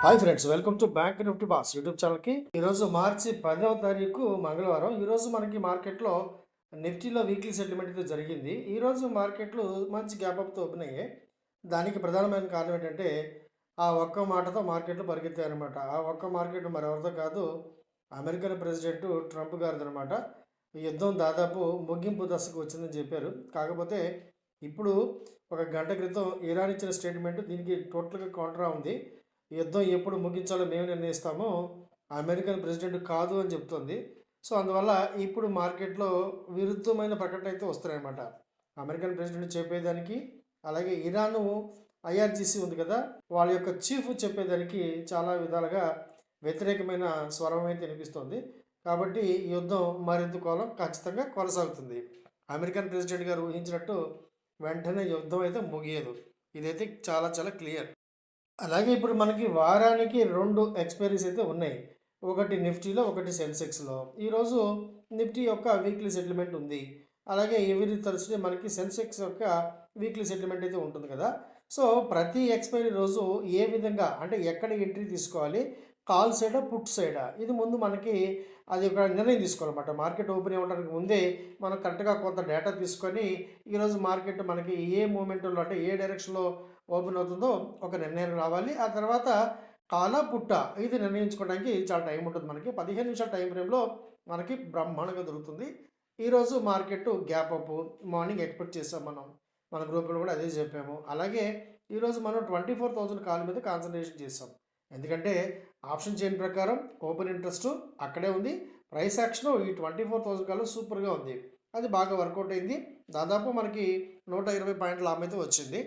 Hi friends, welcome to bank Nifty boss YouTube ఛానల్కి. ఈరోజు మార్చి 10వ తారీఖు మంగళవారం. ఈరోజు మనకి మార్కెట్లో నిఫ్టీలో వీక్లీ సెటిల్మెంట్ అయితే జరిగింది. ఈరోజు మార్కెట్లు మంచి గ్యాప్ అప్తో ఓపెన్ అయ్యాయి. దానికి ప్రధానమైన కారణం ఏంటంటే ఆ ఒక్క మాటతో మార్కెట్లు పరిగెత్తాయి అనమాట. ఆ ఒక్క మార్కెట్ మరెవరితో కాదు, అమెరికన్ ప్రెసిడెంట్ ట్రంప్ గారిది అనమాట. ఈ యుద్ధం దాదాపు ముగింపు దశకు వచ్చిందని చెప్పారు. కాకపోతే ఇప్పుడు ఒక గంట క్రితం ఇరాన్ ఇచ్చిన స్టేట్మెంట్ దీనికి టోటల్గా కౌంటరా ఉంది. యుద్ధం ఎప్పుడు ముగించాలో మేము నిర్ణయిస్తామో అమెరికన్ ప్రెసిడెంట్ కాదు అని చెప్తుంది. సో అందువల్ల ఇప్పుడు మార్కెట్లో విరుద్ధమైన ప్రకటన అయితే వస్తున్నాయన్నమాట. అమెరికన్ ప్రెసిడెంట్ చెప్పేదానికి, అలాగే ఇరాను ఐఆర్జీసీ ఉంది కదా, వాళ్ళ యొక్క చీఫ్ చెప్పేదానికి చాలా విధాలుగా వ్యతిరేకమైన స్వరం అయితే వినిపిస్తుంది. కాబట్టి ఈ యుద్ధం మరింత కాలం ఖచ్చితంగా కొనసాగుతుంది. అమెరికన్ ప్రెసిడెంట్ గారు ఊహించినట్టు వెంటనే యుద్ధం అయితే ముగియదు. ఇదైతే చాలా చాలా క్లియర్. అలాగే ఇప్పుడు మనకి వారానికి 2 ఎక్స్పైరీస్ అయితే ఉన్నాయి. ఒకటి నిఫ్టీలో, ఒకటి సెన్సెక్స్లో. ఈరోజు నిఫ్టీ యొక్క వీక్లీ సెటిల్మెంట్ ఉంది. అలాగే ఎవ్రీ థర్స్డే మనకి సెన్సెక్స్ యొక్క వీక్లీ సెటిల్మెంట్ అయితే ఉంటుంది కదా. సో ప్రతి ఎక్స్పైరీ రోజు ఏ విధంగా, అంటే ఎక్కడ ఎంట్రీ తీసుకోవాలి, కాల్ సైడా పుట్ సైడా, ఇది ముందు మనకి అది ఒక నిర్ణయం తీసుకోవాలన్నమాట. మార్కెట్ ఓపెన్ అవ్వడానికి ముందే మనం కరెక్ట్గా కొంత డేటా తీసుకొని ఈరోజు మార్కెట్ మనకి ఏ మూమెంట్లో, అంటే ఏ డైరెక్షన్లో ఓపెన్ అవుతుందో ఒక నిర్ణయం రావాలి. ఆ తర్వాత కాలా పుట్ట ఇది నిర్ణయించుకోవడానికి చాలా టైం ఉంటుంది. మనకి 15 నిమిషాల టైం ఫ్రేమ్లో మనకి బ్రహ్మాండంగా దొరుకుతుంది. ఈరోజు market gap up morning expect చేసాం మనం, మన గ్రూప్లో కూడా అదే చెప్పాము. అలాగే ఈరోజు మనం 24,000 కాల్ మీద కాన్సన్ట్రేషన్ చేసాం. ఎందుకంటే ఆప్షన్ చైన్ ప్రకారం ఓపెన్ ఇంట్రెస్ట్ అక్కడే ఉంది, ప్రైస్ యాక్షన్ ఈ 24,000 కాల్ సూపర్గా ఉంది. అది బాగా వర్కౌట్ అయింది. దాదాపు మనకి 120 పాయింట్ల లాభం అయితే వచ్చింది.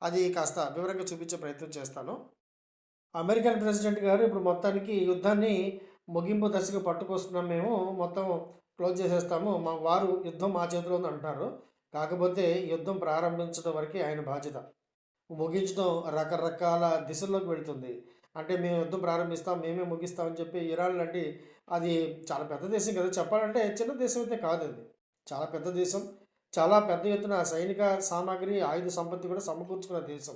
అది కాస్త వివరంగా చూపించే ప్రయత్నం చేస్తాను. అమెరికన్ ప్రెసిడెంట్ గారు ఇప్పుడు మొత్తానికి యుద్ధాన్ని ముగింపు దశకు పట్టుకొస్తున్నాం, మేము మొత్తం క్లోజ్ చేసేస్తాము, మా వారు యుద్ధం మా చేతిలో ఉంది అంటున్నారు. కాకపోతే యుద్ధం ప్రారంభించడం వరకే ఆయన బాధ్యత. ముగించడం రకరకాల దిశల్లోకి వెళుతుంది. అంటే మేము యుద్ధం ప్రారంభిస్తాం, మేమే ముగిస్తామని చెప్పి ఇరాన్ లాంటి, అది చాలా పెద్ద దేశం కదా, చెప్పాలంటే చిన్న దేశం అయితే కాదు, అది చాలా పెద్ద దేశం. చాలా పెద్ద ఎత్తున సైనిక సామాగ్రి, ఆయుధ సంపత్తి కూడా సమకూర్చుకున్న దేశం.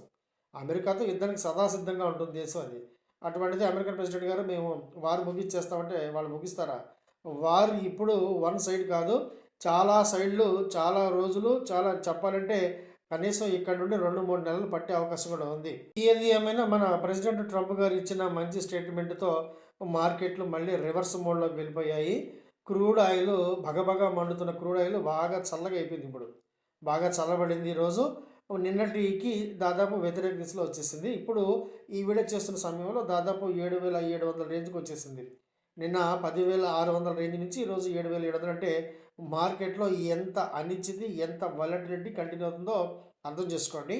అమెరికాతో యుద్ధానికి సదా సిద్ధంగా ఉంటుంది దేశం అది. అటువంటిది అమెరికన్ ప్రెసిడెంట్ గారు మేము వారు ముగించేస్తామంటే వాళ్ళు ముగిస్తారా? వారు ఇప్పుడు వన్ సైడ్ కాదు, చాలా సైడ్లు, చాలా రోజులు, చాలా చెప్పాలంటే కనీసం ఇక్కడ నుండి 2-3 నెలలు పట్టే అవకాశం కూడా ఉంది. ఏది ఏమైనా మన ప్రెసిడెంట్ ట్రంప్ గారు ఇచ్చిన మంచి స్టేట్మెంట్తో మార్కెట్లు మళ్ళీ రివర్స్ మోడ్లోకి వెళ్ళిపోయాయి. క్రూడ్ ఆయిల్, భగభగ మండుతున్న క్రూడ్ ఆయిల్ బాగా చల్లగా అయిపోయింది. ఇప్పుడు బాగా చల్లబడింది. ఈరోజు నిన్నటికి దాదాపు వ్యతిరేక దిశలో వచ్చేసింది. ఇప్పుడు ఈ వీడియో చేస్తున్న సమయంలో దాదాపు 7,700 రేంజ్కి వచ్చేసింది. నిన్న 10,600 రేంజ్ నుంచి ఈరోజు 7,700. అంటే మార్కెట్లో ఎంత అనిశ్చితి, ఎంత వాలటిలిటీ కంటిన్యూ అవుతుందో అర్థం చేసుకోండి.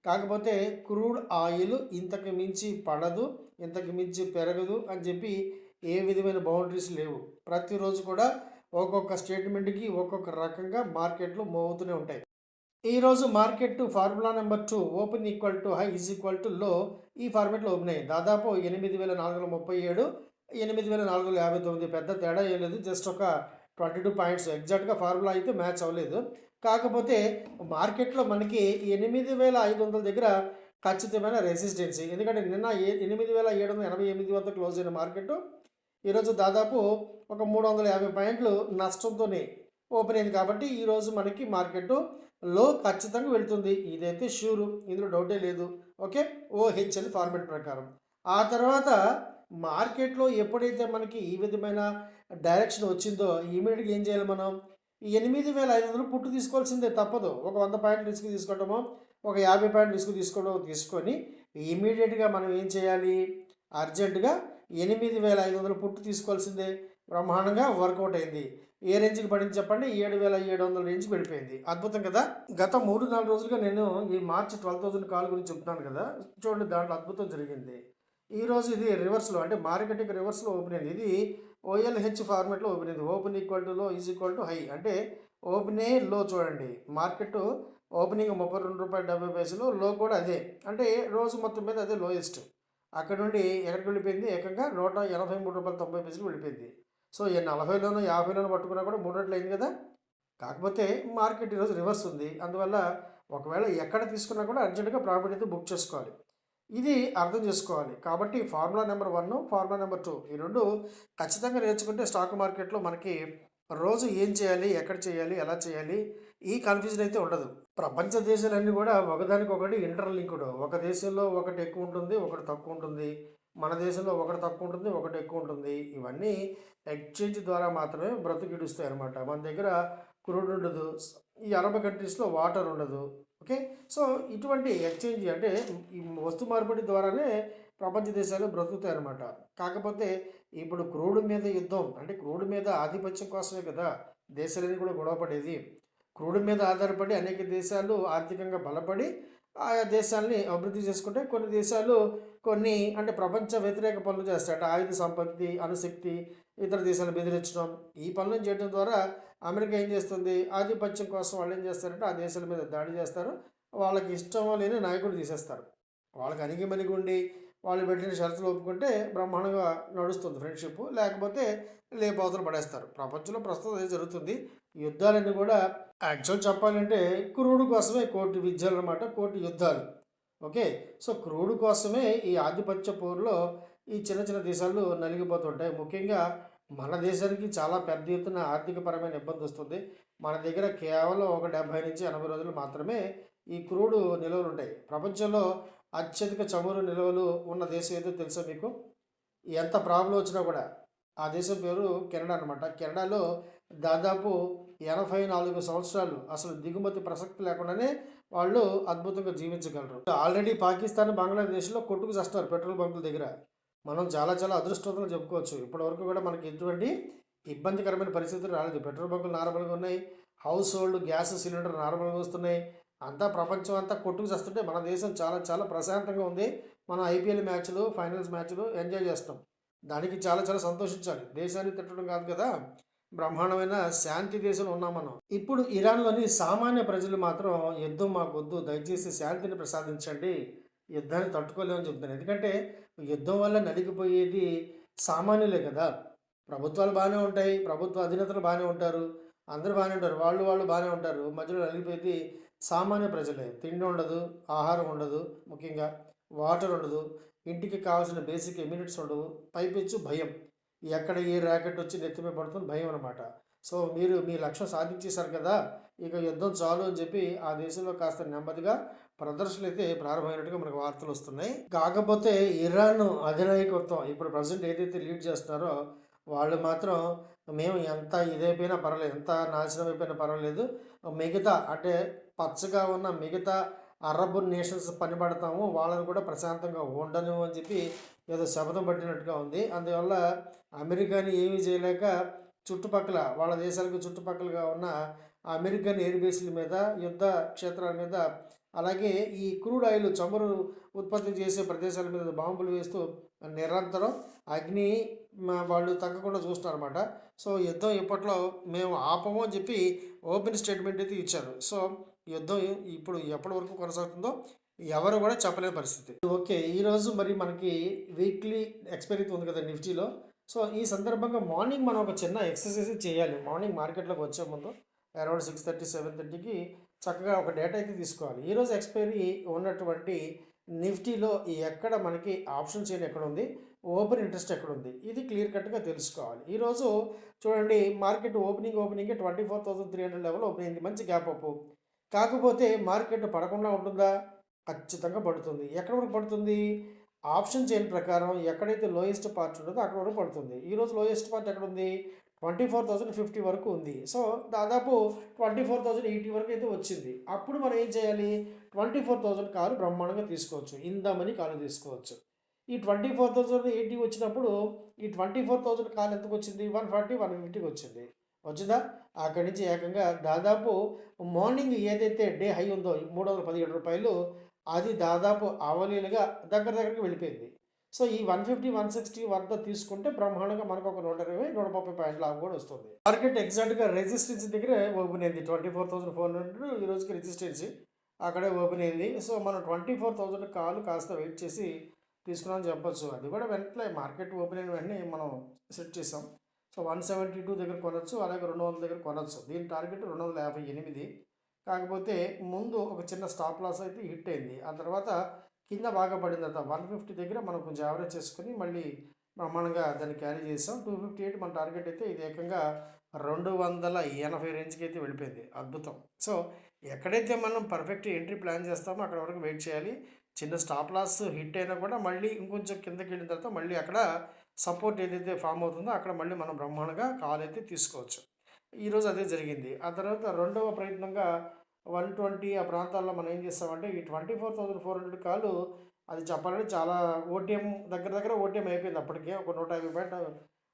కాకపోతే క్రూడ్ ఆయిల్ ఇంతకు మించి పడదు, ఇంతకు మించి పెరగదు అని చెప్పి ఏ విధమైన బౌండరీస్ లేవు. ప్రతిరోజు కూడా ఒక్కొక్క స్టేట్మెంట్కి ఒక్కొక్క రకంగా మార్కెట్లు మూవ్ అవుతూనే ఉంటాయి. ఈరోజు market formula number 2 open equal to high is equal to లో, ఈ ఫార్మేట్లో ఓపెన్ అయ్యాయి. దాదాపు 8,437, 8,459, పెద్ద తేడా ఏం లేదు, జస్ట్ ఒక 22 పాయింట్స్. ఎగ్జాక్ట్గా ఫార్ములా అయితే మ్యాచ్ అవ్వలేదు. కాకపోతే మార్కెట్లో మనకి 8,500 దగ్గర ఖచ్చితమైన రెసిస్టెన్సీ. ఎందుకంటే నిన్న 8,788 వద్ద క్లోజ్ అయిన మార్కెట్ ఈరోజు దాదాపు ఒక 350 పాయింట్లు నష్టంతోనే ఓపెన్ అయింది. కాబట్టి ఈరోజు మనకి మార్కెట్ లో ఖచ్చితంగా వెళ్తుంది, ఇదైతే షూరు, ఇందులో డౌటే లేదు. ఓకే, ఓహెచ్ఎల్ ఫార్మేట్ ప్రకారం. ఆ తర్వాత మార్కెట్లో ఎప్పుడైతే మనకి ఈ విధమైన డైరెక్షన్ వచ్చిందో ఇమీడియట్గా ఏం చేయాలి, మనం ఈ 8,500 పుట్టు తీసుకోవాల్సిందే, తప్పదు. ఒక 100 పాయింట్లు రిస్క్ తీసుకోవటమో, ఒక 50 పాయింట్లు రిస్క్ తీసుకొని ఇమీడియట్గా మనం ఏం చేయాలి, అర్జెంటుగా 8,500 పుట్టు తీసుకోవాల్సిందే. బ్రహ్మాండంగా వర్కౌట్ అయింది. ఏ రేంజ్కి పడింది చెప్పండి? 7,700 రేంజ్కి వెళ్ళిపోయింది. అద్భుతం కదా. గత 3-4 రోజులుగా నేను ఈ మార్చి 12,000 కాల్ గురించి చెప్తున్నాను కదా, చూడండి దాంట్లో అద్భుతం జరిగింది. ఈరోజు ఇది రివర్స్లో, అంటే మార్కెటింగ్ రివర్స్లో ఓపెన్ అయింది. ఇది ఓఎల్హెచ్ ఫార్మేట్లో ఓపెన్ అయింది. ఓపెన్ ఈక్వల్ టు లో ఈజ్ ఈక్వల్ టు హై, అంటే ఓపెనే లో. చూడండి మార్కెట్ ఓపెనింగ్ ₹32.70, లో కూడా అదే, అంటే రోజు మొత్తం మీద అదే లోయెస్ట్. అక్కడ నుండి ఎక్కడికి వెళ్ళిపోయింది, ఏకంగా ₹183.90 వెళ్ళిపోయింది. సో ఈ 40లోనో 50లోనో పట్టుకున్నా కూడా 3 రెట్లు అయింది కదా. కాకపోతే మార్కెట్ ఈరోజు రివర్స్ ఉంది. అందువల్ల ఒకవేళ ఎక్కడ తీసుకున్నా కూడా అర్జెంటుగా ప్రాఫిట్ అయితే బుక్ చేసుకోవాలి. ఇది అర్థం చేసుకోవాలి. కాబట్టి ఫార్ములా నెంబర్ 1, ఫార్ములా నెంబర్ 2 ఈ 2 ఖచ్చితంగా నేర్చుకుంటే స్టాక్ మార్కెట్‌లో మనకి రోజు ఏం చేయాలి? ఎక్కడ చేయాలి? ఎలా చేయాలి? ఈ కన్‌ఫ్యూజన్ అయితే ఉండదు. ప్రపంచ దేశాలన్నీ గూడా ఒకదానికొకటి ఇంటర్‌లింక్డ్. ఒక దేశంలో ఒకటి ఎక్కువుంటుంది, ఒకటి తక్కువుంటుంది. మన దేశంలో ఒకటి తక్కువుంటుంది, ఒకటి ఎక్కువుంటుంది. ఇవన్నీ ఎక్స్‌చేంజ్ ద్వారా మాత్రమే బ్రతుకిడుస్తాయన్నమాట. మన దగ్గర క్రూడ్ ఉండదు. ఈ అరబ్ కంట్రీస్‌లో వాటర్ ఉండదు. ఓకే. సో, ఇటువంటి ఎక్స్‌చేంజ్ అంటే ఈ వస్తు మార్పిడి ద్వారానే ప్రపంచ దేశాలు బ్రతుకుతాయన్నమాట. కాకపోతే ఇప్పుడు క్రూడ్ మీద యుద్ధం అంటే క్రూడ్ మీద ఆధిపత్యం కోసమే కదా దేశాలన్నీ కూడా గొడవ పడేది. క్రూడ్ మీద ఆధారపడి అనేక దేశాలు ఆర్థికంగా బలపడి ఆయా దేశాల్ని అభివృద్ధి చేసుకుంటే కొన్ని దేశాలు కొన్ని అంటే ప్రపంచ వ్యతిరేక పనులు చేస్తాయి. అంటే ఆయుధ సంపత్తి, అణుశక్తి, ఇతర దేశాలను బెదిరించడం ఈ పనులను చేయడం ద్వారా అమెరికా ఏం చేస్తుంది? ఆధిపత్యం కోసం వాళ్ళు ఏం చేస్తారంటే ఆ దేశాల మీద దాడి చేస్తారు. వాళ్ళకి ఇష్టం లేని నాయకుడిని తీసేస్తారు. వాళ్ళకి అణిగిమణిగి ఉండి వాళ్ళు పెట్టిన షరతులు ఒప్పుకుంటే బ్రహ్మాండంగా నడుస్తుంది ఫ్రెండ్‌షిప్. లేకపోతే లేపోతలు పడేస్తారు. ప్రపంచంలో ప్రస్తుతం అదే జరుగుతుంది. యుద్ధాలన్నీ కూడా యాక్చువల్ చెప్పాలంటే క్రూడ్ కోసమే కోటి విద్యలనమాట. కోటి యుద్ధాలు. ఓకే. సో, క్రూడ్ కోసమే ఈ ఆధిపత్య పోరులో ఈ చిన్న చిన్న దేశాలు నలిగిపోతుంటాయి. ముఖ్యంగా మన దేశానికి చాలా పెద్ద ఎత్తున ఆర్థికపరమైన ఇబ్బందొస్తుంది. మన దగ్గర కేవలం ఒక 70-80 రోజులు మాత్రమే ఈ క్రూడ్ నిల్వలుంటాయి. ప్రపంచంలో అత్యధిక చమురు నిల్వలు ఉన్న దేశం ఏదో తెలుసా మీకు? ఎంత ప్రాబ్లమ్ వచ్చినా కూడా ఆ దేశం పేరు కెనడా అనమాట. కెనడాలో దాదాపు 84 సంవత్సరాలు అసలు దిగుమతి ప్రసక్తి లేకుండానే వాళ్ళు అద్భుతంగా జీవించగలరు. ఆల్రెడీ పాకిస్తాన్, బంగ్లాదేశ్‌లో కొట్టుకు చస్తారు పెట్రోల్ బంకుల దగ్గర. మనం చాలా చాలా అదృష్టవంతులని చెప్పుకోవచ్చు. ఇప్పటివరకు కూడా మనకి ఎటువంటి ఇబ్బందికరమైన పరిస్థితులు రాలేదు. పెట్రోల్ బంకులు నార్మల్‌గా ఉన్నాయి. హౌస్ హోల్డ్ గ్యాస్ సిలిండర్ నార్మల్‌గా వస్తున్నాయి. అంతా ప్రపంచం అంతా కొట్టుకు చస్తుంటే మన దేశం చాలా చాలా ప్రశాంతంగా ఉంది. మనం ఐపీఎల్ మ్యాచ్‌లు, ఫైనల్స్ మ్యాచ్‌లు ఎంజాయ్ చేస్తున్నాం. దానికి చాలా చాలా సంతోషించాలి. దేశాన్ని తిట్టడం కాదు కదా! బ్రహ్మాండమైన శాంతి దేశంలో ఉన్నాం మనం. ఇప్పుడు ఇరాన్‌లోని సామాన్య ప్రజలు మాత్రం యుద్ధం మాకొద్దు. దయచేసి శాంతిని ప్రసాదించండి. యుద్ధాన్ని తట్టుకోలేమని చెప్తున్నారు. ఎందుకంటే యుద్ధం వల్ల నలిగిపోయేది సామాన్యులే కదా! ప్రభుత్వాలు బానే ఉంటాయి. ప్రభుత్వ అధినేతలు బానే ఉంటారు. అందరూ బానే ఉంటారు. వాళ్ళు బానే ఉంటారు. మధ్యలో నలిగిపోయేది సామాన్య ప్రజలే. తిండి ఉండదు, ఆహారం ఉండదు ముఖ్యంగా. వాటర్ ఉండదు. ఇంటికి కావాల్సిన బేసిక్ ఎమ్యూనిటీస్ ఉండవు. పైపెచ్చు భయం. ఎక్కడ ఏ ర్యాకెట్ వచ్చి నెత్తి మీద పడుతుందో భయం అనమాట. సో, మీరు మీ లక్ష్యం సాధించేశారు కదా! ఇక యుద్ధం చాలు అని చెప్పి ఆ దేశంలో కాస్త నెమ్మదిగా ప్రదర్శనలైతే ప్రారంభమైనట్టుగా మనకు వార్తలొస్తున్నాయి. కాకపోతే ఇరాన్ అధినాయకత్వం ఇప్పుడు ప్రెజెంట్ ఏదైతే లీడ్ చేస్తున్నారో వాళ్ళు మాత్రం మేము ఎంత ఇదైపోయినా పర్వాలేదు, ఎంత నాశనం అయిపోయినా పర్వాలేదు. మిగతా అంటే పచ్చగా ఉన్న మిగతా అరబ్ నేషన్స్ పనిపడతాము. వాళ్ళని కూడా ప్రశాంతంగా ఉండను అని చెప్పి ఏదో శపథం పట్టినట్టుగా ఉంది. అందువల్ల అమెరికాని ఏమీ చేయలేక చుట్టుపక్కల వాళ్ళ దేశాలకు చుట్టుపక్కలగా ఉన్న అమెరికన్ ఎయిర్ బేస్‌ల మీద, యుద్ధ క్షేత్రాల మీద, అలాగే ఈ క్రూడ్ ఆయిల్ చమురు ఉత్పత్తి చేసే ప్రదేశాల మీద బాంబులు వేస్తూ నిరంతరం అగ్ని వాళ్ళు తగ్గకుండా చూస్తున్నారన్నమాట. సో, యుద్ధం ఇప్పట్లో మేము ఆపము అని చెప్పి ఓపెన్ స్టేట్మెంట్ అయితే ఇచ్చారు. సో, యుద్ధం ఇప్పుడు ఎప్పటి వరకు కొనసాగుతుందో ఎవరు కూడా చెప్పలేని పరిస్థితి. ఓకే. ఈరోజు మరి మనకి వీక్లీ ఎక్స్‌పైరీ అయితే ఉంది కదా నిఫ్టీలో. సో, ఈ సందర్భంగా మార్నింగ్ మనం ఒక చిన్న ఎక్సర్సైజ్ చేయాలి. మార్నింగ్ మార్కెట్‌లోకి వచ్చే ముందు అరౌండ్ 6:30, 7:30కి చక్కగా ఒక డేటా అయితే తీసుకోవాలి. ఈరోజు ఎక్స్‌పైరీ ఉన్నటువంటి నిఫ్టీలో ఎక్కడ మనకి ఆప్షన్ చైన్ ఎక్కడుంది? ఓపెన్ ఇంట్రెస్ట్ ఎక్కడుంది? ఇది క్లియర్ కట్‌గా తెలుసుకోవాలి. ఈరోజు చూడండి మార్కెట్ ఓపెనింగే 24,300 లెవెల్ ఓపెన్ అయింది. మంచి గ్యాప్ అప్. కాకపోతే మార్కెట్ పడకుండా ఉంటుందా? ఖచ్చితంగా పడుతుంది. ఎక్కడి వరకు పడుతుంది? ఆప్షన్ చైన్ ప్రకారం ఎక్కడైతే లోయెస్ట్ పార్ట్ ఉంటుందో అక్కడి వరకు పడుతుంది. ఈరోజు లోయెస్ట్ పార్ట్ ఎక్కడుంది? 24,050 వరకు ఉంది. సో, దాదాపు 24,080 వరకు అయితే వచ్చింది. అప్పుడు మనం ఏం చేయాలి? 24,000 కాలు బ్రహ్మాండంగా తీసుకోవచ్చు. ఇందామని కాలు తీసుకోవచ్చు. ఈ 24,080 వచ్చినప్పుడు ఈ 24,000 కాలు ఎంతకొచ్చింది? 140, 150కి వచ్చింది. వచ్చిందా? అక్కడి నుంచి ఏకంగా దాదాపు మార్నింగ్ ఏదైతే డే హై ఉందో ఈ రూ. 317 అది దాదాపు అవలీలగా దగ్గరికి వెళ్ళిపోయింది. సో, ఈ 150, 160 వద్ద తీసుకుంటే బ్రహ్మాండంగా మనకు ఒక 120, 130 పాయింట్ల లాభం కూడా వస్తుంది. మార్కెట్ ఎగ్జాక్ట్‌గా రెసిస్టెన్స్ దగ్గరే ఓపెన్ అయింది. 24,400 ఈ రోజుకి రెసిస్టెన్స్ అక్కడే ఓపెన్ అయింది. సో, మనం 24,000 కాలు కాస్త వెయిట్ చేసి తీసుకున్నామని చెప్పొచ్చు. అది కూడా వెంటనే మార్కెట్ ఓపెన్ అయిన వెంటనే మనం సెట్ చేసాం. సో, 172 దగ్గర కొనొచ్చు. అలాగే 200 దగ్గర కొనొచ్చు. దీని టార్గెట్ 258. కాకపోతే ముందు ఒక చిన్న స్టాప్ లాస్ అయితే హిట్ అయింది. ఆ తర్వాత కింద బాగా పడిన తర్వాత 150 దగ్గర మనం కొంచెం యావరేజ్ చేసుకొని మళ్ళీ బ్రహ్మాండంగా దాన్ని క్యారీ చేసాం. 258 మన టార్గెట్ అయితే ఇది ఏకంగా 280 రేంజ్కి అయితే వెళ్ళిపోయింది. అద్భుతం. సో ఎక్కడైతే మనం పర్ఫెక్ట్ ఎంట్రీ ప్లాన్ చేస్తామో అక్కడ వరకు వెయిట్ చేయాలి. చిన్న స్టాప్ లాస్ హిట్ అయినా కూడా మళ్ళీ ఇంకొంచెం కిందకి వెళ్ళిన తర్వాత మళ్ళీ అక్కడ సపోర్ట్ ఏదైతే ఫామ్ అవుతుందో అక్కడ మళ్ళీ మనం బ్రహ్మాండంగా కాల్ అయితే తీసుకోవచ్చు. ఈరోజు అదే జరిగింది. ఆ తర్వాత రెండవ ప్రయత్నంగా 120 ఆ ప్రాంతాల్లో మనం ఏం చేస్తామంటే ఈ 24,400 కాలు అది చెప్పాలంటే చాలా ఓటీఎం దగ్గర దగ్గర ఓటీఎం అయిపోయింది అప్పటికే. ఒక 150 పాయింట్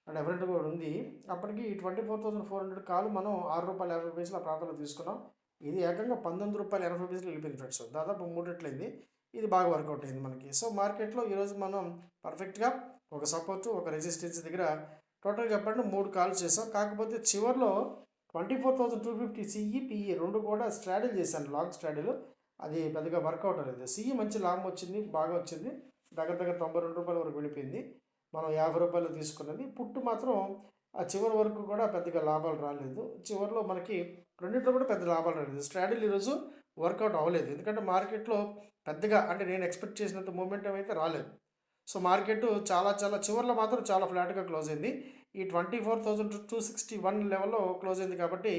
డిఫరెంట్ కూడా ఉంది. అప్పటికి ఈ 24,400 కాలు మనం ₹6.50 ఆ ప్రాంతంలో తీసుకున్నాం. ఇది ఏకంగా ₹19.80 వెళ్ళిపోయింది ఫ్రెండ్స్. దాదాపు 3 రెట్లయింది. ఇది బాగా వర్కౌట్ అయింది మనకి. సో మార్కెట్‌లో ఈరోజు మనం పర్ఫెక్ట్‌గా ఒక సపోర్ట్, ఒక రెసిస్టెన్స్ దగ్గర టోటల్ చెప్పాలంటే 3 కాల్స్ చేసాం. కాకపోతే చివర్లో 24,250 సిఈ, పిఈ 2 కూడా స్ట్రాడిల్ చేశాను. Long straddle. అది పెద్దగా వర్కౌట్ అవ్వలేదు. సిఈ మంచి లాంగ్ వచ్చింది. బాగా వచ్చింది. దగ్గర దగ్గర ₹92 వరకు వెళ్ళిపోయింది. మనం ₹50 తీసుకున్నది. పుట్టు మాత్రం ఆ చివరి వరకు కూడా పెద్దగా లాభాలు రాలేదు. చివరిలో మనకి రెండిట్లో కూడా పెద్ద లాభాలు రాలేదు. స్ట్రాడిల్ ఈరోజు వర్కౌట్ అవ్వలేదు. ఎందుకంటే మార్కెట్‌లో పెద్దగా అంటే నేను ఎక్స్‌పెక్ట్ చేసినంత మూమెంటం అయితే రాలేదు. సో మార్కెట్ చాలా చాలా చివర్లో మాత్రం చాలా ఫ్లాట్‌గా క్లోజ్ అయింది. ఈ 24,261 లెవెల్‌లో క్లోజ్ అయింది కాబట్టి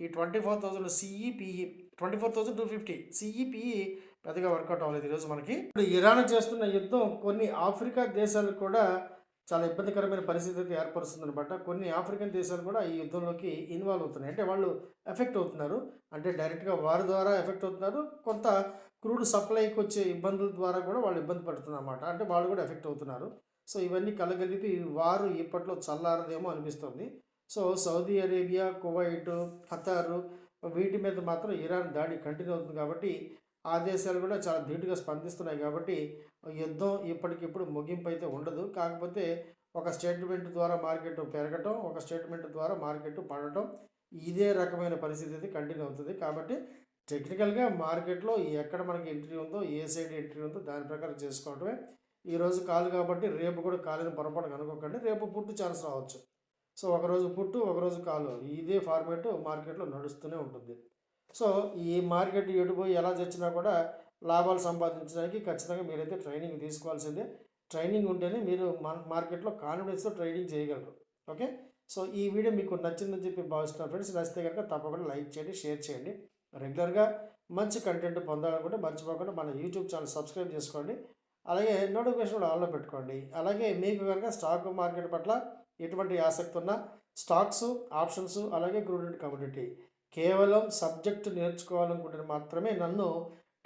ఈ 24,000 సిఈ, పిఈ 24,250 సిఈ, పిఈ పెద్దగా వర్కౌట్ అవ్వలేదు ఈరోజు మనకి. ఇప్పుడు ఇరాన్ చేస్తున్న యుద్ధం కొన్ని ఆఫ్రికా దేశాలకు కూడా చాలా ఇబ్బందికరమైన పరిస్థితి అయితే ఏర్పరుస్తుందనమాట. కొన్ని ఆఫ్రికన్ దేశాలు కూడా ఈ యుద్ధంలోకి ఇన్వాల్వ్ అవుతున్నాయి. అంటే వాళ్ళు ఎఫెక్ట్ అవుతున్నారు. అంటే డైరెక్ట్‌గా వారి ద్వారా ఎఫెక్ట్ అవుతున్నారు. కొంత క్రూడ్ సప్లైకి వచ్చే ఇబ్బందుల ద్వారా కూడా వాళ్ళు ఇబ్బంది పడుతున్నారన్నమాట. అంటే వాళ్ళు కూడా ఎఫెక్ట్ అవుతున్నారు. సో ఇవన్నీ కలగలిపి వారు ఇప్పట్లో చల్లారదేమో అనిపిస్తుంది. సో సౌదీ అరేబియా, కువైట్, ఖతారు వీటి మీద మాత్రం ఇరాన్ దాడి కంటిన్యూ అవుతుంది కాబట్టి ఆ దేశాలు కూడా చాలా ధీటుగా స్పందిస్తున్నాయి కాబట్టి యుద్ధం ఇప్పటికిప్పుడు ముగింపు అయితే ఉండదు. కాకపోతే ఒక స్టేట్మెంట్ ద్వారా మార్కెట్ పెరగటం, ఒక స్టేట్మెంట్ ద్వారా మార్కెట్ పడటం ఇదే రకమైన పరిస్థితి అయితే కంటిన్యూ అవుతుంది. కాబట్టి టెక్నికల్గా మార్కెట్లో ఎక్కడ మనకి ఎంట్రీ ఉందో, ఏ సైడ్ ఎంట్రీ ఉందో దాని ప్రకారం చేసుకోవడమే. ఈరోజు కాలు కాబట్టి రేపు కూడా కాలని పొరపాటుగా అనుకోకండి. రేపు పుట్టు ఛాన్స్ రావచ్చు. సో ఒకరోజు పుట్టు, ఒకరోజు కాలు ఇదే ఫార్మేట్ మార్కెట్లో నడుస్తూనే ఉంటుంది. సో ఈ మార్కెట్ ఎటుపోయి ఎలా చచ్చినా కూడా లాభాలు సంపాదించడానికి ఖచ్చితంగా మీరైతే ట్రైనింగ్ తీసుకోవాల్సిందే. ట్రైనింగ్ ఉంటేనే మీరు మార్కెట్లో కాన్ఫిడెన్స్తో ట్రేడింగ్ చేయగలరు. ఓకే. సో ఈ వీడియో మీకు నచ్చిందని చెప్పి భావిస్తున్నాను ఫ్రెండ్స్. నచ్చితే కనుక తప్పకుండా లైక్ చేయండి, షేర్ చేయండి. రెగ్యులర్గా మంచి కంటెంట్ పొందాలనుకుంటే మర్చిపోకుండా మన యూట్యూబ్ ఛానల్ సబ్స్క్రైబ్ చేసుకోండి. అలాగే నోటిఫికేషన్ కూడా ఆన్లో పెట్టుకోండి. అలాగే మీకు కనుక స్టాక్ మార్కెట్ పట్ల ఎటువంటి ఆసక్తి ఉన్నా స్టాక్స్, ఆప్షన్స్ అలాగే క్రూడ్ అండ్ కమోడిటీ కేవలం సబ్జెక్ట్ నేర్చుకోవాలనుకుంటే మాత్రమే నన్ను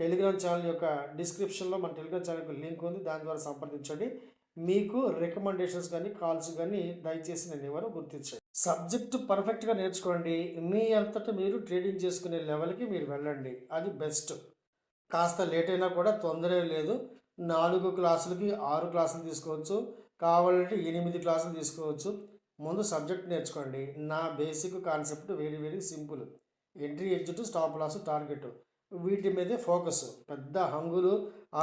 టెలిగ్రామ్ ఛానల్ యొక్క డిస్క్రిప్షన్లో మన టెలిగ్రామ్ ఛానల్కి లింక్ ఉంది. దాని ద్వారా సంప్రదించండి. మీకు రికమెండేషన్స్ కానీ కాల్స్ కానీ దయచేసి నేను ఎవరు గుర్తించండి. సబ్జెక్టు పర్ఫెక్ట్గా నేర్చుకోండి. మీ అంతటా మీరు ట్రేడింగ్ చేసుకునే లెవెల్కి మీరు వెళ్ళండి. అది బెస్ట్. కాస్త లేట్ అయినా కూడా తొందర లేదు. 4 క్లాసులకి 6 క్లాసులు తీసుకోవచ్చు. కావాలంటే 8 క్లాసులు తీసుకోవచ్చు. ముందు సబ్జెక్ట్ నేర్చుకోండి. నా basic concept very very simple. Entry, exit, stop loss, target వీటి మీదే ఫోకస్. పెద్ద హంగులు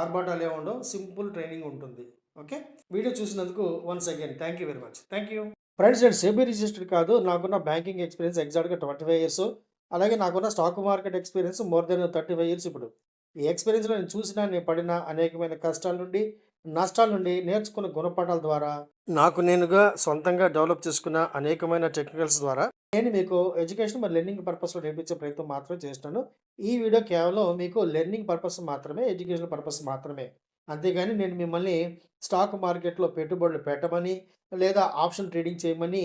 ఆర్భాటాలు ఏముండవు. సింపుల్ ట్రైనింగ్ ఉంటుంది. ఓకే. వీడియో చూసినందుకు once again thank you very much. Thank you friends. నేను సెబీ రిజిస్టర్డ్ కాదు. నాకున్న బ్యాంకింగ్ ఎక్స్పీరియన్స్ ఎగ్జాక్ట్గా 25 ఇయర్స్. అలాగే నాకున్న stock market experience more than 35 years. ఇప్పుడు ఈ ఎక్స్పీరియన్స్లో నేను చూసిన, నేను పడిన అనేకమైన కష్టాల నుండి, నష్టాల నుండి నేర్చుకున్న గుణపాఠాల ద్వారా నాకు నేనుగా సొంతంగా డెవలప్ చేసుకున్న అనేకమైన టెక్నికల్స్ ద్వారా నేను మీకు ఎడ్యుకేషన్ మరి లెర్నింగ్ పర్పస్లో నేర్పించే ప్రయత్నం మాత్రమే చేస్తున్నాను. ఈ వీడియో కేవలం మీకు లెర్నింగ్ పర్పస్ మాత్రమే, ఎడ్యుకేషన్ పర్పస్ మాత్రమే. అంతేగాని నేను మిమ్మల్ని స్టాక్ మార్కెట్లో పెట్టుబడులు పెట్టమని లేదా ఆప్షన్ ట్రేడింగ్ చేయమని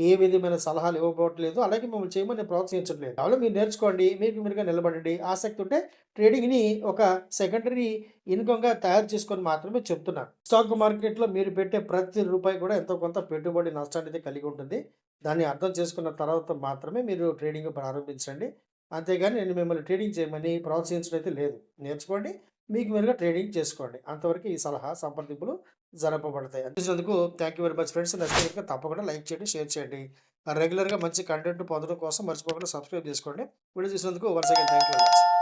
ఏ విధమైన సలహాలు ఇవ్వబోట్లేదు. అలాగే మిమ్మల్ని చేయమని నేను ప్రోత్సహించట్లేదు. కేవలం మీరు నేర్చుకోండి, మీకు మీరుగా నిలబడండి. ఆసక్తి ఉంటే ట్రేడింగ్ని ఒక సెకండరీ ఇన్కమ్గా తయారు చేసుకొని మాత్రమే చెప్తున్నాను. స్టాక్ మార్కెట్లో మీరు పెట్టే ప్రతి రూపాయి కూడా ఎంతో కొంత పెట్టుబడి నష్టాన్ని అయితే కలిగి ఉంటుంది. దాన్ని అర్థం చేసుకున్న తర్వాత మాత్రమే మీరు ట్రేడింగ్ ప్రారంభించండి. అంతేగాని నేను మిమ్మల్ని ట్రేడింగ్ చేయమని ప్రోత్సహించడం అయితే లేదు. నేర్చుకోండి, మీకు మీరుగా ట్రేడింగ్ చేసుకోండి. అంతవరకు ఈ సలహా సంప్రదింపులు జరపబడతాయి. చూసినందుకు thank you very much friends. నచ్చితే కనుక తప్పకుండా లైక్ చేయండి, షేర్ చేయండి. రెగ్యులర్గా మంచి కంటెంట్ పొందడం కోసం మర్చిపోకుండా సబ్స్క్రైబ్ చేసుకోండి. వీడియో చూసినందుకు once again thank you very much.